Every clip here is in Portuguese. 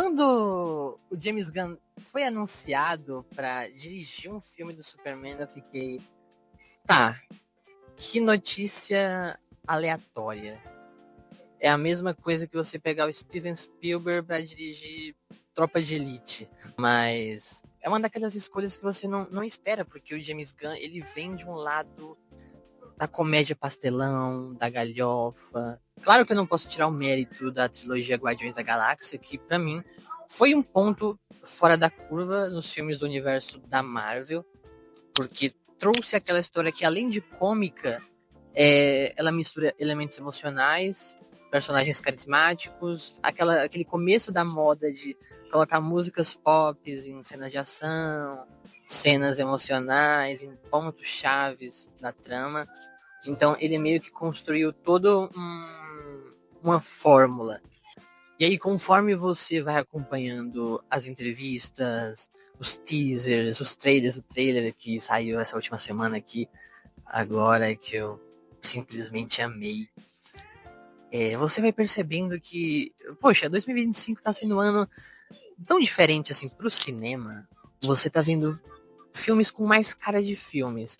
Quando o James Gunn foi anunciado para dirigir um filme do Superman, eu fiquei, tá, que notícia aleatória. É a mesma coisa que você pegar o Steven Spielberg para dirigir Tropa de Elite. Mas é uma daquelas escolhas que você não espera, porque o James Gunn, ele vem de um lado da comédia pastelão, da galhofa. Claro que eu não posso tirar o mérito da trilogia Guardiões da Galáxia, que pra mim foi um ponto fora da curva nos filmes do universo da Marvel, porque trouxe aquela história que, além de cômica, ela mistura elementos emocionais, personagens carismáticos, aquele começo da moda de colocar músicas pop em cenas de ação, cenas emocionais, em pontos chaves da trama. Então ele meio que construiu toda uma fórmula. E aí, conforme você vai acompanhando as entrevistas, os teasers, os trailers, o trailer que saiu essa última semana aqui, agora, que eu simplesmente amei, você vai percebendo que, poxa, 2025 tá sendo um ano tão diferente assim pro cinema. Você tá vendo filmes com mais cara de filmes.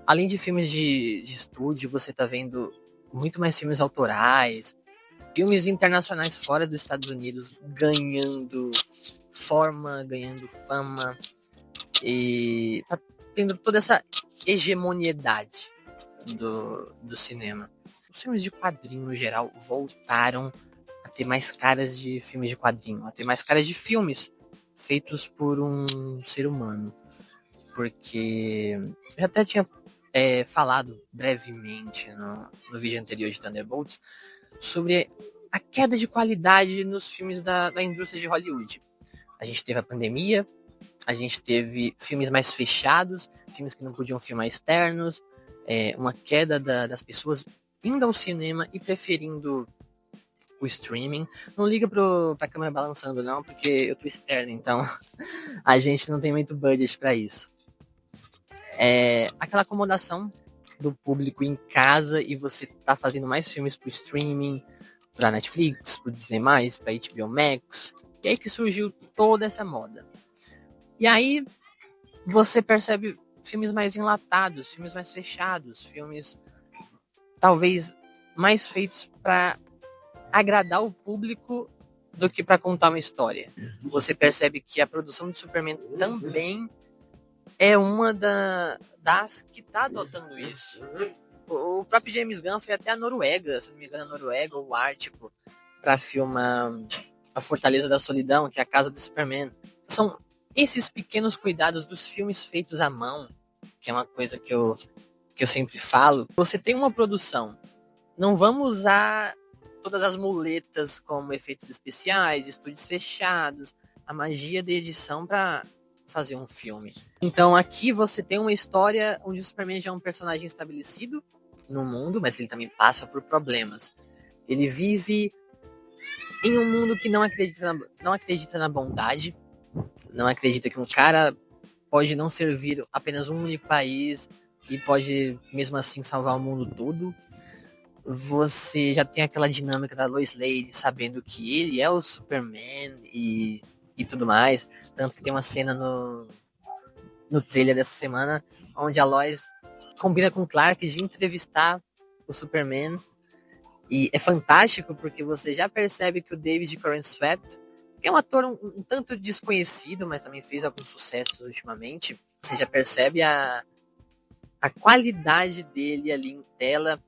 Além de filmes de estúdio, você tá vendo muito mais filmes autorais, filmes internacionais fora dos Estados Unidos ganhando forma, ganhando fama, e tá tendo toda essa hegemoniedade do cinema. Os filmes de quadrinho, no geral, voltaram a ter mais caras de filmes de quadrinho, a ter mais caras de filmes feitos por um ser humano. Porque eu já até tinha falado brevemente no vídeo anterior de Thunderbolts sobre a queda de qualidade nos filmes da indústria de Hollywood. A gente teve a pandemia, a gente teve filmes mais fechados, filmes que não podiam filmar externos, uma queda das pessoas indo ao cinema e preferindo o streaming. Não liga pra câmera balançando não, porque eu tô externo, então a gente não tem muito budget para isso. Aquela acomodação do público em casa e você tá fazendo mais filmes pro streaming, pra Netflix, pro Disney+, pra HBO Max. E aí que surgiu toda essa moda. E aí você percebe filmes mais enlatados, filmes mais fechados, filmes talvez mais feitos para agradar o público do que para contar uma história. Você percebe que a produção de Superman também é uma das que está adotando isso. O próprio James Gunn foi até a Noruega, se não me engano, a Noruega ou o Ártico, para filmar A Fortaleza da Solidão, que é a casa do Superman. São esses pequenos cuidados dos filmes feitos à mão, que é uma coisa que eu sempre falo. Você tem uma produção, não vamos usar todas as muletas como efeitos especiais, estúdios fechados, a magia da edição para fazer um filme. Então aqui você tem uma história onde o Superman já é um personagem estabelecido no mundo, mas ele também passa por problemas. Ele vive em um mundo que não acredita na bondade, não acredita que um cara pode não servir apenas um único país e pode mesmo assim salvar o mundo todo. Você já tem aquela dinâmica da Lois Lane sabendo que ele é o Superman e tudo mais. Tanto que tem uma cena no trailer dessa semana onde a Lois combina com o Clark de entrevistar o Superman. E é fantástico porque você já percebe que o David Corenswet, que é um ator um tanto desconhecido, mas também fez alguns sucessos ultimamente, você já percebe a qualidade dele ali em tela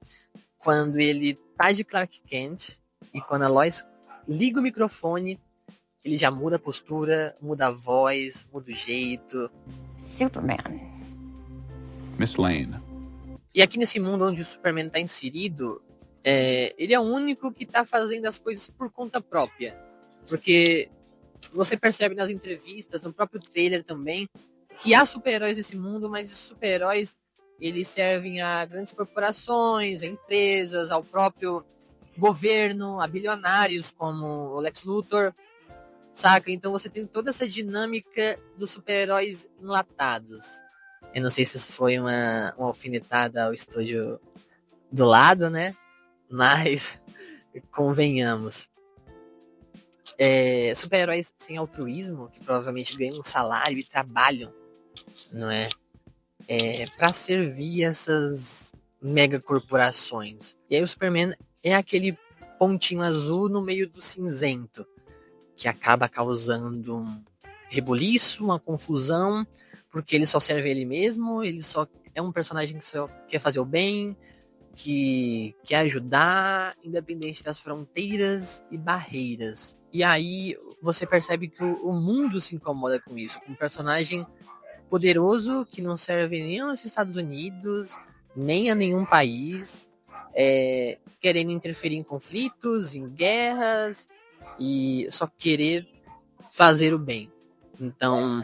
quando ele tá de Clark Kent e quando a Lois liga o microfone, ele já muda a postura, muda a voz, muda o jeito. Superman. Miss Lane. E aqui nesse mundo onde o Superman tá inserido, ele é o único que tá fazendo as coisas por conta própria. Porque você percebe nas entrevistas, no próprio trailer também, que há super-heróis nesse mundo, mas esses super-heróis eles servem a grandes corporações, a empresas, ao próprio governo, a bilionários como o Lex Luthor, saca? Então você tem toda essa dinâmica dos super-heróis enlatados. Eu não sei se isso foi uma alfinetada ao estúdio do lado, né? Mas convenhamos. super-heróis sem altruísmo, que provavelmente ganham um salário e trabalham, não é? Para servir essas megacorporações. E aí o Superman é aquele pontinho azul no meio do cinzento, que acaba causando um rebuliço, uma confusão, porque ele só serve a ele mesmo, ele só é um personagem que só quer fazer o bem, que quer ajudar, independente das fronteiras e barreiras. E aí você percebe que o mundo se incomoda com isso, com um personagem poderoso que não serve nem aos Estados Unidos, nem a nenhum país, querendo interferir em conflitos, em guerras, e só querer fazer o bem. Então,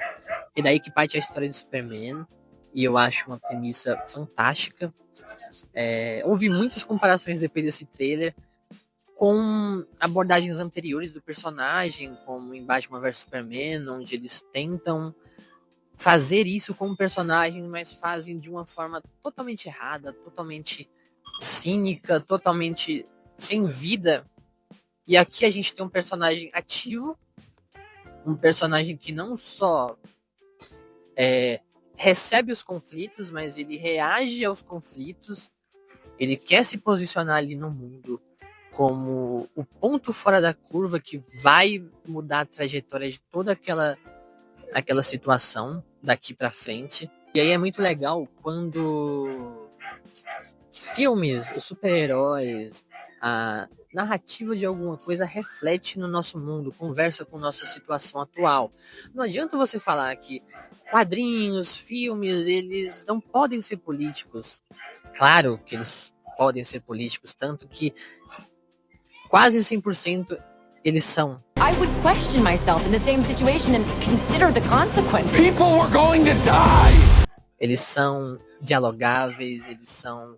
é daí que parte a história de Superman, e eu acho uma premissa fantástica. Houve muitas comparações depois desse trailer com abordagens anteriores do personagem, como em Batman vs Superman, onde eles tentam fazer isso com o personagem, mas fazem de uma forma totalmente errada, totalmente cínica, totalmente sem vida. E aqui a gente tem um personagem ativo, um personagem que não só recebe os conflitos, mas ele reage aos conflitos, ele quer se posicionar ali no mundo como o ponto fora da curva que vai mudar a trajetória de toda aquela situação daqui para frente. E aí é muito legal quando filmes, os super-heróis, a narrativa de alguma coisa reflete no nosso mundo, conversa com nossa situação atual. Não adianta você falar que quadrinhos, filmes, eles não podem ser políticos. Claro que eles podem ser políticos, tanto que quase 100% eles são. I would question myself in the same situation and consider the consequences. People were going to die! Eles são dialogáveis, eles são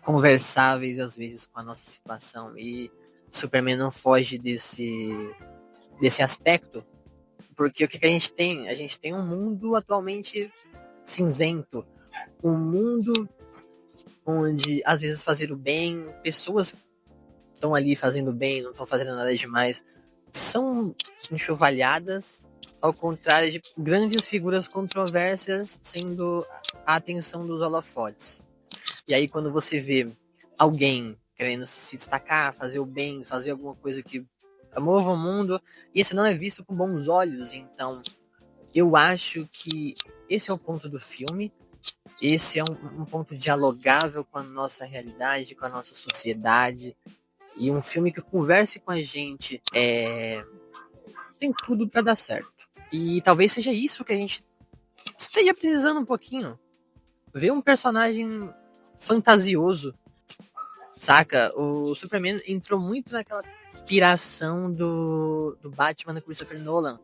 conversáveis às vezes com a nossa situação, e Superman não foge desse aspecto, porque o que a gente tem? A gente tem um mundo atualmente cinzento, um mundo onde às vezes fazer o bem, pessoas estão ali fazendo bem, não estão fazendo nada demais, são enxovalhadas, ao contrário de grandes figuras controversas sendo a atenção dos holofotes. E aí quando você vê alguém querendo se destacar, fazer o bem, fazer alguma coisa que mova o mundo, esse não é visto com bons olhos. Então eu acho que esse é o ponto do filme, esse é um ponto dialogável com a nossa realidade, com a nossa sociedade, e um filme que converse com a gente tem tudo para dar certo. E talvez seja isso que a gente esteja precisando um pouquinho. Ver um personagem fantasioso, saca? O Superman entrou muito naquela inspiração do Batman da Christopher Nolan,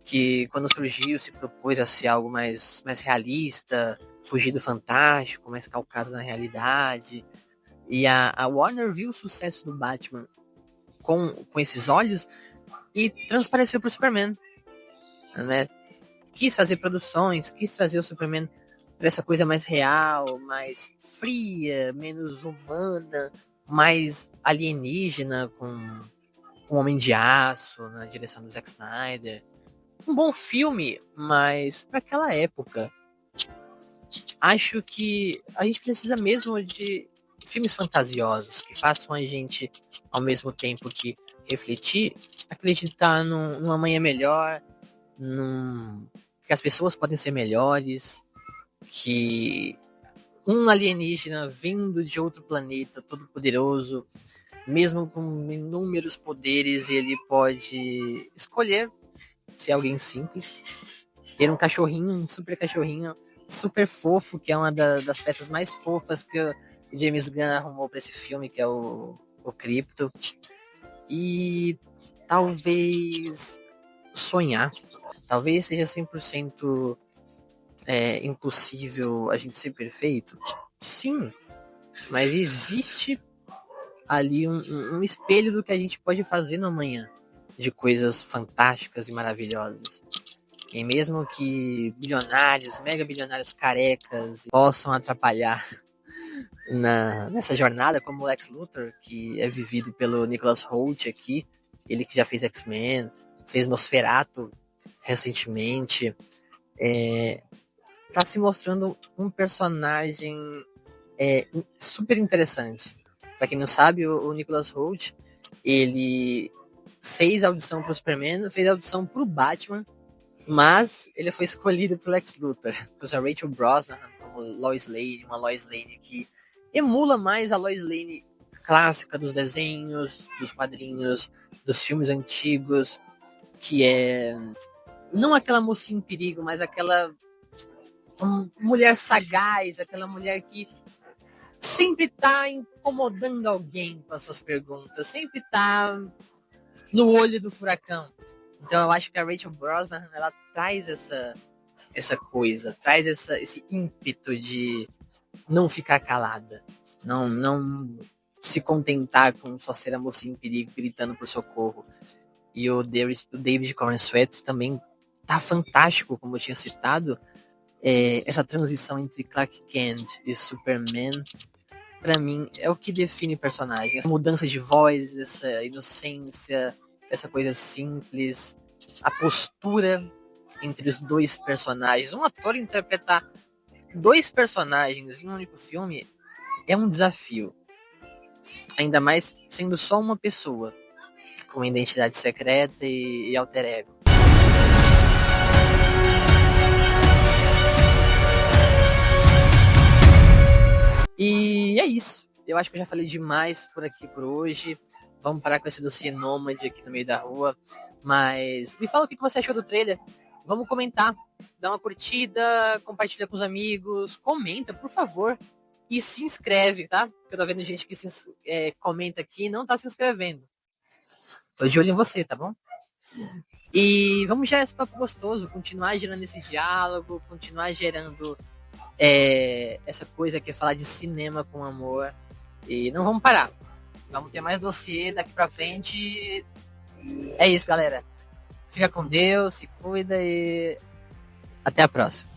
que quando surgiu se propôs a ser algo mais realista, fugir do fantástico, mais calcado na realidade. E a Warner viu o sucesso do Batman com esses olhos e transpareceu pro Superman, né? Quis fazer produções, quis trazer o Superman para essa coisa mais real, mais fria, menos humana, mais alienígena, com Homem de Aço na direção do Zack Snyder. Um bom filme, mas para aquela época. Acho que a gente precisa mesmo de filmes fantasiosos que façam a gente, ao mesmo tempo que refletir, acreditar num amanhã melhor, que as pessoas podem ser melhores, que um alienígena vindo de outro planeta, todo poderoso, mesmo com inúmeros poderes, ele pode escolher ser alguém simples, ter um cachorrinho, um super cachorrinho, super fofo, que é uma das peças mais fofas que o James Gunn arrumou para esse filme, que é o Krypto. E talvez sonhar. Talvez seja 100% impossível a gente ser perfeito. Sim, mas existe ali um espelho do que a gente pode fazer no amanhã, de coisas fantásticas e maravilhosas. E mesmo que bilionários, mega bilionários carecas possam atrapalhar nessa jornada, como o Lex Luthor, que é vivido pelo Nicholas Hoult aqui, Ele que já fez X-Men, fez Nosferatu recentemente. Tá se mostrando um personagem super interessante. Pra quem não sabe, o Nicholas Hoult, ele fez audição pro Superman, fez audição pro Batman, mas ele foi escolhido pelo Lex Luthor, por Rachel Brosnahan como Lois Lane, uma Lois Lane que emula mais a Lois Lane clássica dos desenhos, dos quadrinhos, dos filmes antigos, que é não aquela mocinha em perigo, mas aquela mulher sagaz, aquela mulher que sempre tá incomodando alguém com as suas perguntas, sempre tá no olho do furacão. Então eu acho que a Rachel Brosnahan, ela traz essa coisa, traz esse ímpeto de não ficar calada, não se contentar com só ser a mocinha em perigo gritando por socorro. E o David Corenswet também tá fantástico, como eu tinha citado. Essa transição entre Clark Kent e Superman, pra mim, é o que define o personagem. Essa mudança de voz, essa inocência, essa coisa simples, a postura entre os dois personagens. Um ator interpretar 2 personagens em um único filme é um desafio. Ainda mais sendo só uma pessoa, com identidade secreta e alter ego. E é isso. Eu acho que eu já falei demais por aqui por hoje. Vamos parar com esse dossiê nômade aqui no meio da rua. Mas me fala o que você achou do trailer. Vamos comentar. Dá uma curtida, compartilha com os amigos. Comenta, por favor. E se inscreve, tá? Porque eu tô vendo gente que comenta aqui e não tá se inscrevendo. Tô de olho em você, tá bom? E vamos gerar esse papo gostoso. Continuar gerando esse diálogo. Continuar gerando essa coisa que é falar de cinema com amor. E não vamos parar. Vamos ter mais dossiê daqui pra frente. É isso, galera. Fica com Deus, se cuida e até a próxima.